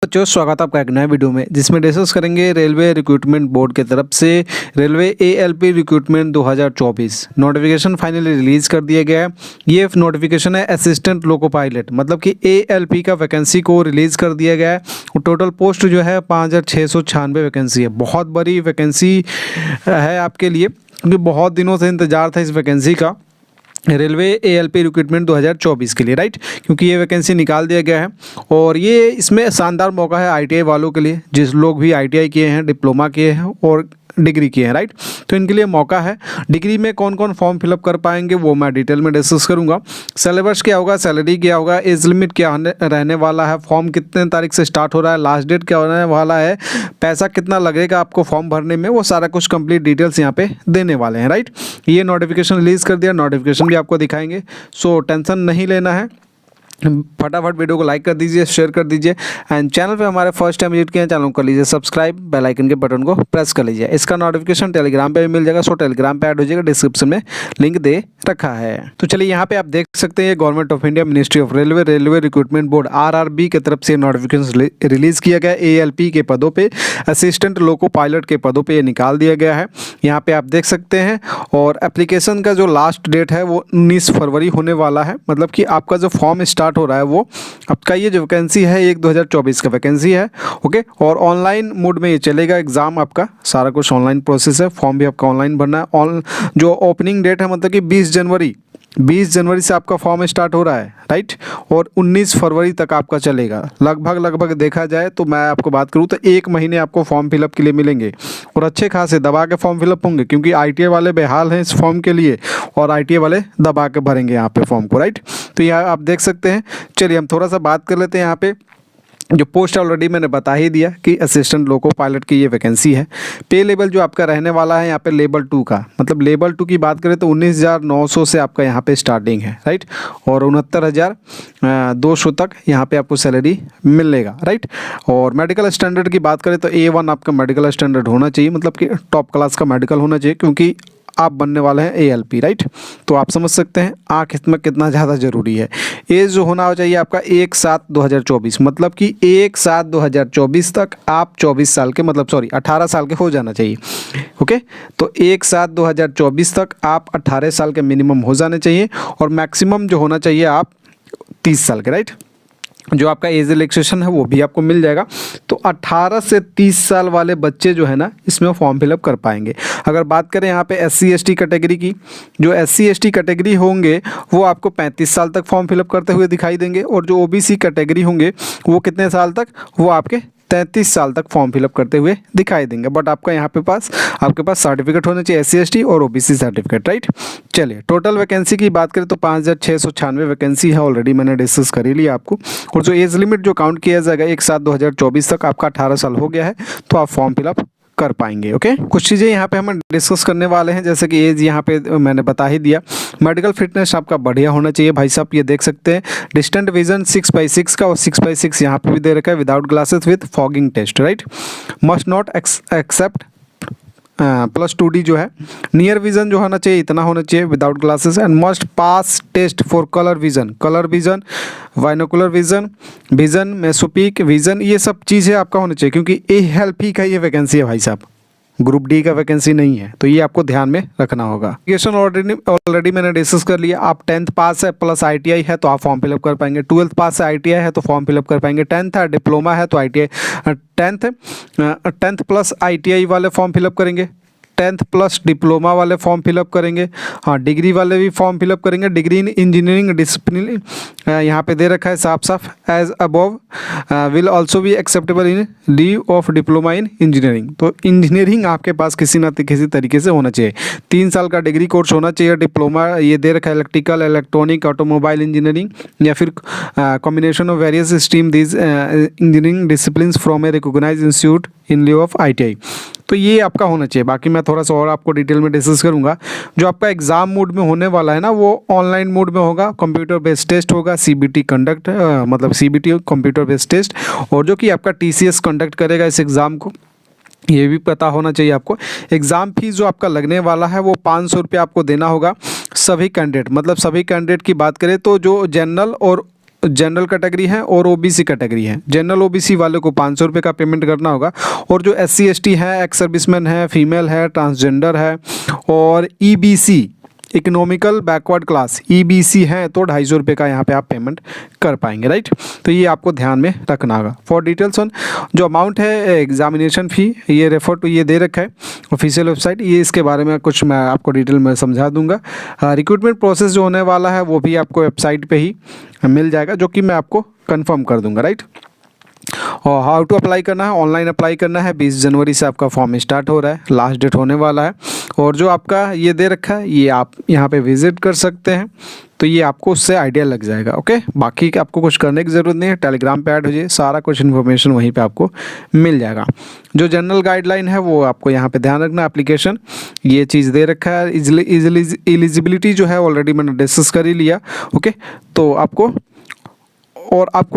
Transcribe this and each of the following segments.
बच्चों, स्वागत है आपका एक नए वीडियो में जिसमें डिस्कस करेंगे रेलवे रिक्रूटमेंट बोर्ड की तरफ से railway ALP recruitment 2024 notification finally release कर दिया गया है। ये नोटिफिकेशन है असिस्टेंट लोको पायलट, मतलब कि एएलपी का वैकेंसी को रिलीज कर दिया गया है। टोटल पोस्ट जो है 5696 वैकेंसी है। बहुत बड़ी वैकेंसी है आपके लिए, क्योंकि बहुत दिनों से इंतजार था इस वैकेंसी का, रेलवे एएलपी रिक्रूटमेंट 2024 के लिए, राइट। क्योंकि ये वैकेंसी निकाल दिया गया है और ये इसमें शानदार मौका है आईटीआई वालों के लिए, जिस लोग भी आईटीआई किए हैं, डिप्लोमा किए हैं और डिग्री किए हैं, राइट। तो इनके लिए मौका है। डिग्री में कौन कौन फॉर्म फिलअप कर पाएंगे वो मैं डिटेल में डिस्कस करूंगा। सिलेबस क्या होगा, सैलरी क्या होगा, एज लिमिट क्या रहने वाला है, फॉर्म कितने तारीख से स्टार्ट हो रहा है, लास्ट डेट क्या होने वाला है, पैसा कितना लगेगा आपको फॉर्म भरने में, वो सारा कुछ कंप्लीट डिटेल्स यहाँ पे देने वाले हैं, राइट। ये नोटिफिकेशन रिलीज़ कर दिया, नोटिफिकेशन भी आपको दिखाएंगे, सो टेंशन नहीं लेना है। फटाफट वीडियो को लाइक कर दीजिए, शेयर कर दीजिए एंड चैनल पे हमारे फर्स्ट टाइम विजिट किए हैं चैनल को कर लीजिए सब्सक्राइब, बेल आइकन के बटन को प्रेस कर लीजिए। इसका नोटिफिकेशन टेलीग्राम पे भी मिल जाएगा, सो टेलीग्राम पे ऐड हो जाएगा, डिस्क्रिप्शन में लिंक दे रखा है। तो चलिए यहाँ पे आप देख सकते हैं government of India ministry of railway recruitment board RRB की तरफ से नोटिफिकेशन रिलीज किया गया। एएलपी के पदों पे, असिस्टेंट लोको पायलट के पदों पे निकाल दिया गया है। यहाँ पे आप देख सकते हैं और एप्लीकेशन का जो लास्ट डेट है वो 19 फरवरी होने वाला है। मतलब कि आपका जो फॉर्म स्टार्ट हो रहा है वो आपका ये जो वैकेंसी है 2024 का वैकेंसी है, ओके। और ऑनलाइन मोड में ये चलेगा, एग्जाम आपका सारा कुछ ऑनलाइन प्रोसेस है, फॉर्म भी आपका ऑनलाइन भरना है। जो ओपनिंग डेट है मतलब कि 20 जनवरी से आपका फॉर्म स्टार्ट हो रहा है, राइट। और 19 फरवरी तक आपका चलेगा। लगभग देखा जाए तो मैं आपको बात करूँ तो 1 महीने आपको फॉर्म फिलअप के लिए मिलेंगे और अच्छे खासे दबा के फॉर्म फिलअप होंगे, क्योंकि आईटीआई वाले बेहाल हैं इस फॉर्म के लिए और आईटीआई वाले दबा के भरेंगे यहाँ पे फॉर्म को, राइट। तो यहाँ आप देख सकते हैं। चलिए हम थोड़ा सा बात कर लेते हैं। यहाँ पे जो पोस्ट ऑलरेडी मैंने बता ही दिया कि असिस्टेंट लोको पायलट की ये वैकेंसी है। पे लेवल जो आपका रहने वाला है यहाँ पे लेवल 2 का, मतलब लेवल 2 की बात करें तो 19,900 से आपका यहाँ पे स्टार्टिंग है, राइट। और 69,200 तक यहाँ पे आपको सैलरी मिलेगा, राइट। और मेडिकल स्टैंडर्ड की बात करें तो A1 आपका मेडिकल स्टैंडर्ड होना चाहिए, मतलब कि टॉप क्लास का मेडिकल होना चाहिए, क्योंकि आप बनने वाले हैं एएलपी, राइट। तो आप समझ सकते हैं आँख इसमें कितना ज़्यादा ज़रूरी है। एज जो होना चाहिए आपका 1/7/2024, मतलब कि 1/7/2024 तक आप 24 साल के, मतलब सॉरी 18 साल के हो जाना चाहिए, ओके। तो 1/7/2024 तक आप 18 साल के मिनिमम हो जाने चाहिए और मैक्सिमम जो होना चाहिए आप 30 साल के, राइट। जो आपका एज रिलैक्सेशन है वो भी आपको मिल जाएगा। तो 18 से 30 साल वाले बच्चे जो है ना इसमें फॉर्म फिलअप कर पाएंगे। अगर बात करें यहाँ पे SC ST कैटेगरी की, जो SC ST कैटेगरी होंगे वो आपको 35 साल तक फॉर्म फिलअप करते हुए दिखाई देंगे, और जो OBC कैटेगरी होंगे वो कितने साल तक, वो आपके 33 साल तक फॉर्म फिलअप करते हुए दिखाई देंगे। बट आपका यहाँ पे आपके पास सर्टिफिकेट होना चाहिए SC ST और OBC सर्टिफिकेट, राइट। चलिए टोटल वैकेंसी की बात करें तो 5696 वैकेंसी है, ऑलरेडी मैंने डिस्कस कर ही लिया आपको। और जो एज लिमिट जो काउंट किया जाएगा 1/7/2024 तक, आपका 18 साल हो गया है तो आप फॉर्म फिलअप कर पाएंगे, ओके। कुछ चीज़ें यहाँ पे हम डिस्कस करने वाले हैं, जैसे कि एज यहाँ पे मैंने बता ही दिया। मेडिकल फिटनेस आपका बढ़िया होना चाहिए भाई साहब, ये देख सकते हैं। डिस्टेंट विजन 6/6 का और 6/6 यहाँ पे भी दे रखा है, without glasses with fogging test, right. Must not accept +2D जो है। नियर विजन जो होना चाहिए इतना होना चाहिए without glasses, and must pass test for colour vision, binocular vision, mesopic vision, ये सब चीज़ें आपका होना चाहिए, क्योंकि एएलपी का ये वैकेंसी है भाई साहब, ग्रुप डी का वैकेंसी नहीं है, तो ये आपको ध्यान में रखना होगा। एजुकेशन ऑलरेडी मैंने डिस्कस कर लिया। आप 10th पास है प्लस ITI है तो आप फॉर्म फिलअप कर पाएंगे, 12th पास है ITI है तो फॉर्म फिलअप कर पाएंगे, 10th है डिप्लोमा है तो ITI, 10th प्लस ITI वाले फॉर्म फिलअप करेंगे, 10th प्लस डिप्लोमा वाले फॉर्म फिलअप करेंगे, हाँ डिग्री वाले भी फॉर्म फिलअप करेंगे। डिग्री इन इंजीनियरिंग डिसिप्लिन यहाँ पे दे रखा है साफ साफ, एज अबव विल ऑल्सो भी acceptable in leave of diploma in engineering. तो इंजीनियरिंग आपके पास किसी ना किसी तरीके से होना चाहिए। 3 साल का डिग्री कोर्स होना चाहिए। डिप्लोमा ये दे रखा है इलेक्ट्रिकल, इलेक्ट्रॉनिक, ऑटोमोबाइल इंजीनियरिंग, या फिर combination of various stream these engineering discipline from a recognized institute in lieu ITI। तो ये आपका होना चाहिए। बाकी मैं थोड़ा सा और आपको डिटेल में डिस्कस करूंगा। जो आपका एग्ज़ाम मोड में होने वाला है ना वो ऑनलाइन मोड में होगा, कंप्यूटर बेस्ड टेस्ट होगा, CBT कंडक्ट मतलब CBT कंप्यूटर बेस्ड टेस्ट, और जो कि आपका TCS कंडक्ट करेगा इस एग्ज़ाम को, ये भी पता होना चाहिए आपको। एग्ज़ाम फीस जो आपका लगने वाला है वो 500 रुपये आपको देना होगा सभी कैंडिडेट, मतलब सभी कैंडिडेट की बात करें तो जो जनरल और जनरल कैटेगरी है और ओबीसी कैटेगरी है। जनरल ओबीसी वाले को 500 रुपये का पेमेंट करना होगा, और जो SC ST है, एक्स सर्विसमैन है, फीमेल है, ट्रांसजेंडर है और EBC economical backward class EBC है तो 250 रुपये का यहाँ पे आप पेमेंट कर पाएंगे, राइट। तो ये आपको ध्यान में रखना होगा। फॉर डिटेल्स ऑन जो अमाउंट है एग्जामिनेशन फ़ी, ये रेफर टू ये दे रखा है ऑफिशियल वेबसाइट, ये इसके बारे में कुछ मैं आपको डिटेल में समझा दूंगा। रिक्रूटमेंट प्रोसेस जो होने वाला है वो भी आपको वेबसाइट पे ही मिल जाएगा, जो कि मैं आपको कंफर्म कर दूंगा, राइट। और हाउ टू अप्लाई करना है, ऑनलाइन अप्लाई करना है। 20 जनवरी से आपका फॉर्म स्टार्ट हो रहा है, लास्ट डेट होने वाला है। और जो आपका ये दे रखा है ये आप यहाँ पे विजिट कर सकते हैं, तो ये आपको उससे आइडिया लग जाएगा। ओके, बाकी आपको कुछ करने की ज़रूरत नहीं है, टेलीग्राम पे ऐड हो जाइए, सारा कुछ इन्फॉर्मेशन वहीं पे आपको मिल जाएगा। जो जनरल गाइडलाइन है वो आपको यहाँ पे ध्यान रखना। एप्लीकेशन ये चीज़ दे रखा है, एलिजिबिलिटी जो है ऑलरेडी मैंने डिस्कस कर ही लिया। ओके, तो आपको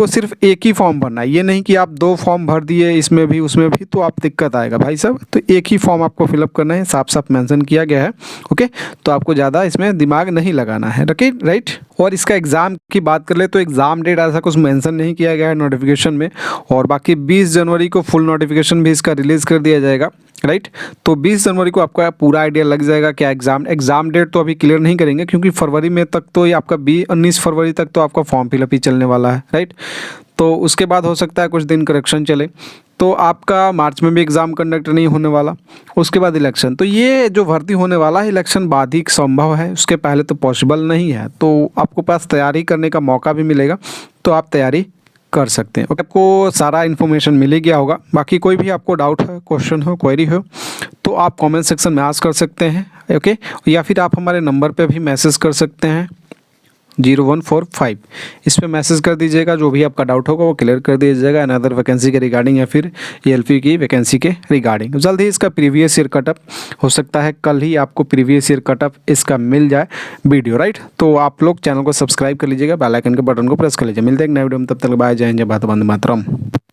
सिर्फ एक ही फॉर्म भरना है, ये नहीं कि आप 2 फॉर्म भर दिए इसमें भी उसमें भी, तो आप दिक्कत आएगा भाई साहब। तो एक ही फॉर्म आपको फिलअप करना है, साफ साफ मेंशन किया गया है। ओके, तो आपको ज़्यादा इसमें दिमाग नहीं लगाना है, राइट। और इसका एग्ज़ाम की बात कर ले तो एग्ज़ाम डेट ऐसा कुछ मेंशन नहीं किया गया है नोटिफिकेशन में, और बाकी 20 जनवरी को फुल नोटिफिकेशन भी इसका रिलीज़ कर दिया जाएगा, राइट। तो 20 जनवरी को आपका पूरा आइडिया लग जाएगा क्या एग्ज़ाम डेट तो अभी क्लियर नहीं करेंगे, क्योंकि फरवरी में तक तो ये आपका 19 फरवरी तक तो आपका फॉर्म फिलअप ही चलने वाला है, राइट। तो उसके बाद हो सकता है कुछ दिन करेक्शन चले, तो आपका मार्च में भी एग्ज़ाम कंडक्ट नहीं होने वाला, उसके बाद इलेक्शन। तो ये जो भर्ती होने वाला है इलेक्शन बाद ही संभव है, उसके पहले तो पॉसिबल नहीं है। तो आपको पास तैयारी करने का मौका भी मिलेगा, तो आप तैयारी कर सकते हैं। ओके, आपको सारा इन्फॉर्मेशन मिल ही गया होगा। बाकी कोई भी आपको डाउट है, क्वेश्चन हो, क्वेरी हो, तो आप कमेंट सेक्शन में आस्क कर सकते हैं। ओके, या फिर आप हमारे नंबर पे भी मैसेज कर सकते हैं 0145, इस पर मैसेज कर दीजिएगा। जो भी आपका डाउट होगा वो क्लियर कर दिया जाएगा, अनदर वैकेंसी के रिगार्डिंग या फिर ELP की वैकेंसी के रिगार्डिंग। जल्द ही इसका प्रीवियस ईयर कटअप हो सकता है, कल ही आपको प्रीवियस ईयर कटअप इसका मिल जाए वीडियो, राइट। तो आप लोग चैनल को सब्सक्राइब कर लीजिएगा, बेल आइकन के बटन को प्रेस कर लीजिए। मिलते हैं एक नए वीडियो में, तब तक बाय, जय हिंद, जय भारत, वंदे मातरम।